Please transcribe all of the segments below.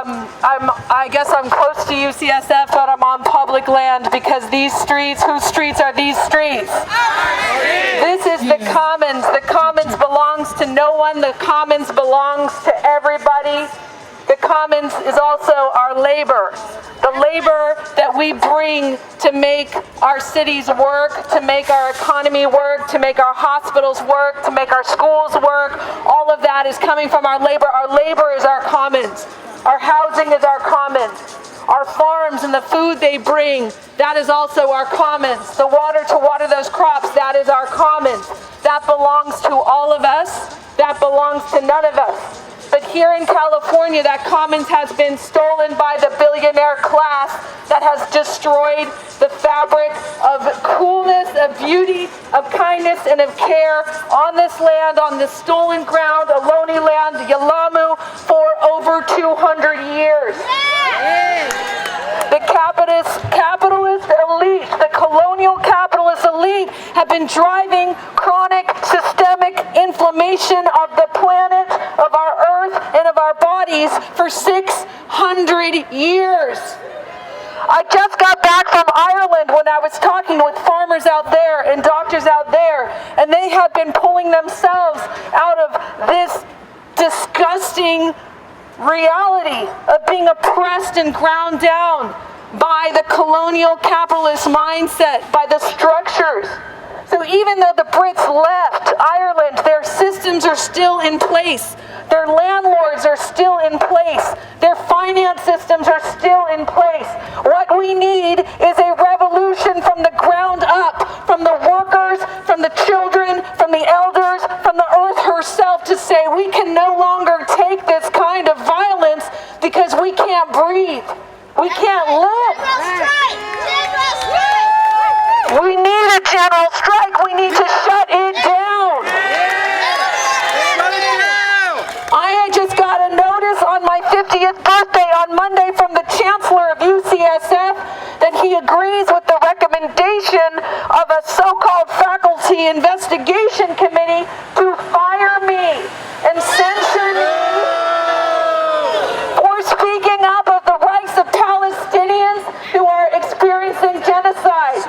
I guess I'm close to UCSF, but I'm on public land because these streets, whose streets are these streets? This is the Commons. The Commons belongs to no one. The Commons belongs to everybody. The Commons is also our labor. The labor that we bring to make our cities work, to make our economy work, to make our hospitals work, to make our schools work. All of that is coming from our labor. Our labor is our commons. Our housing is our commons. Our farms and the food they bring, that is also our commons. The water to water those crops, that is our commons. That belongs to all of us. That belongs to none of us. But here in California, that commons has been stolen by the billionaire class that has destroyed the fabric of coolness, of beauty, of kindness, and of care on this land, on this stolen ground, Ohlone land, Yalamu, for over 200 years. The capitalist elite, the colonial capitalist elite, have been driving chronic systemic inflammation of the planet, of our earth, and of our bodies for 600 years. I just got back from Ireland when I was talking with farmers out there and doctors out there, and they have been pulling themselves out of this disgusting reality of being oppressed and ground down by the colonial capitalist mindset, by the structures. So even though the Brits left Ireland, their systems are still in place. Their landlords are still in place. Their finance systems are still in place. What we need is a revolution from the ground up, from the workers, from the children, from the elders, from the earth herself, to say we can no longer take this kind of violence because we can't breathe. We can't live. We need a general strike. We need to shut it down. I just got a notice on my 50th birthday on Monday from the Chancellor of UCSF that he agrees with the recommendation of a so-called faculty investigation committee to fire me and censure me for speaking up of the rights of Palestinians who are experiencing genocide.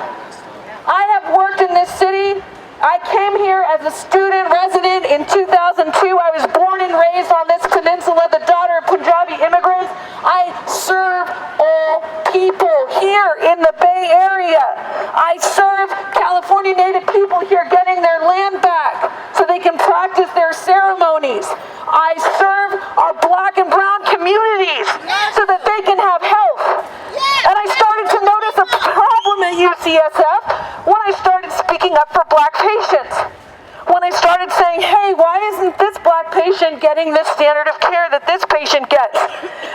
I have worked in this city. I came here as a student resident in 2002. I was born and raised on this peninsula, the daughter of Punjabi immigrants. I serve all people here in the Bay Area. I serve California Native people here getting their land back so they can practice their ceremonies. I serve our black and brown communities so that they can have health. And I started to notice a problem at UCSF when I started speaking up for black patients. When I started saying, hey, why isn't this black patient getting this standard of care that this patient gets?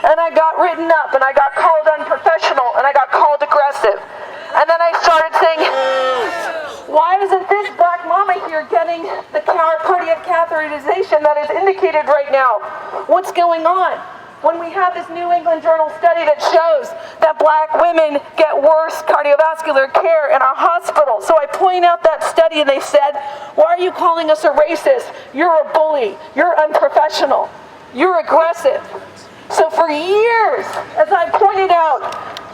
And I got written up, and I got called unprofessional, and I got called aggressive. And then I started saying, why isn't this black mama here getting the cardiac catheterization that is indicated right now? What's going on? When we have this New England Journal study that shows that black women get worse cardiovascular care in our hospitals. So I point out that study and they said, why are you calling us a racist? You're a bully. You're unprofessional. You're aggressive. So for years, as I pointed out,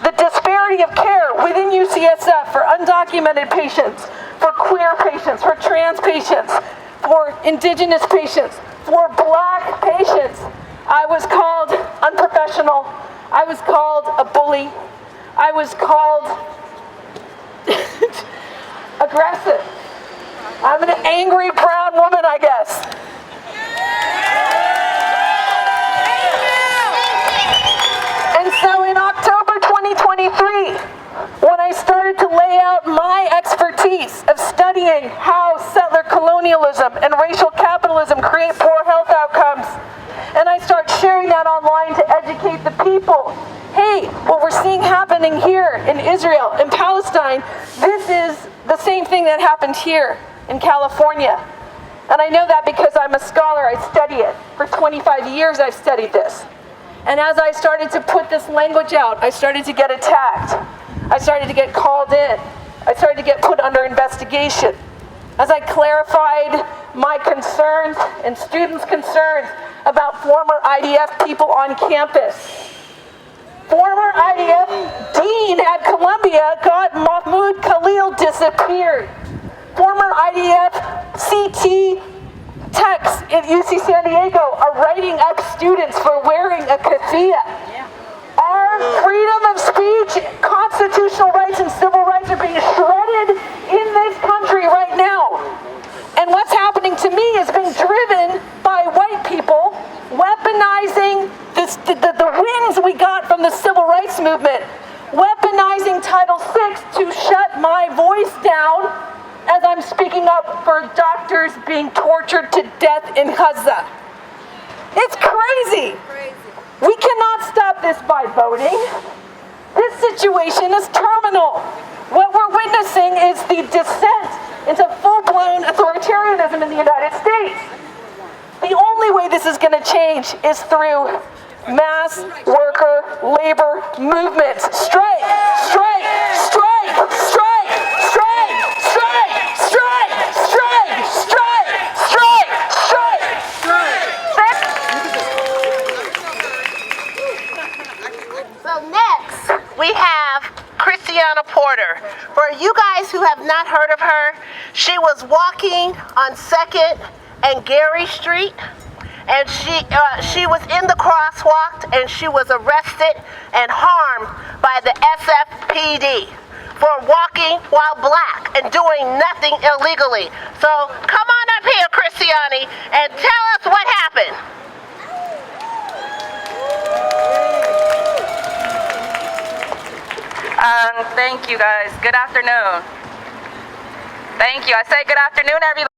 the disparity of care within UCSF for undocumented patients, for queer patients, for trans patients, for indigenous patients, for black patients, I was called unprofessional. I was called a bully. I was called aggressive. I'm an angry brown woman, I guess. And so in October 2023, when I started to lay out my expertise of studying how settler colonialism and racial capitalism create poor health outcomes, and I start sharing that online to educate the people. Hey, what we're seeing happening here in Israel, in Palestine, this is the same thing that happened here in California. And I know that because I'm a scholar, I study it. For 25 years I've studied this. And as I started to put this language out, I started to get attacked. I started to get called in. I started to get put under investigation. As I clarified my concerns and students' concerns about former IDF people on campus, Former IDF dean at Columbia, Mahmoud Khalil, disappeared. Former IDF CT techs at UC San Diego are writing up students for wearing a keffiyeh. Our freedom of speech, constitutional rights, and civil rights are being shredded in this country right now. And what's happening to me is being driven by white people weaponizing the wins we got from the civil rights movement, weaponizing Title VI to shut my voice down as I'm speaking up for doctors being tortured to death in Gaza. It's crazy. We cannot stop this by voting. This situation is terminal. What we're witnessing is the descent into full-blown authoritarianism in the United States. The only way this is going to change is through mass worker labor movements. Strike, strike, strike, strike, strike, strike, strike, strike, strike, strike, strike, strike. So next, we have Christiana Porter. For you guys who have not heard of her, she was walking on 2nd and Gary Street, and she was in the crosswalk, and she was arrested and harmed by the SFPD for walking while black and doing nothing illegally. So come on up here, Christiane, and tell us what happened. Thank you guys. Good afternoon. Thank you. I say good afternoon, everybody.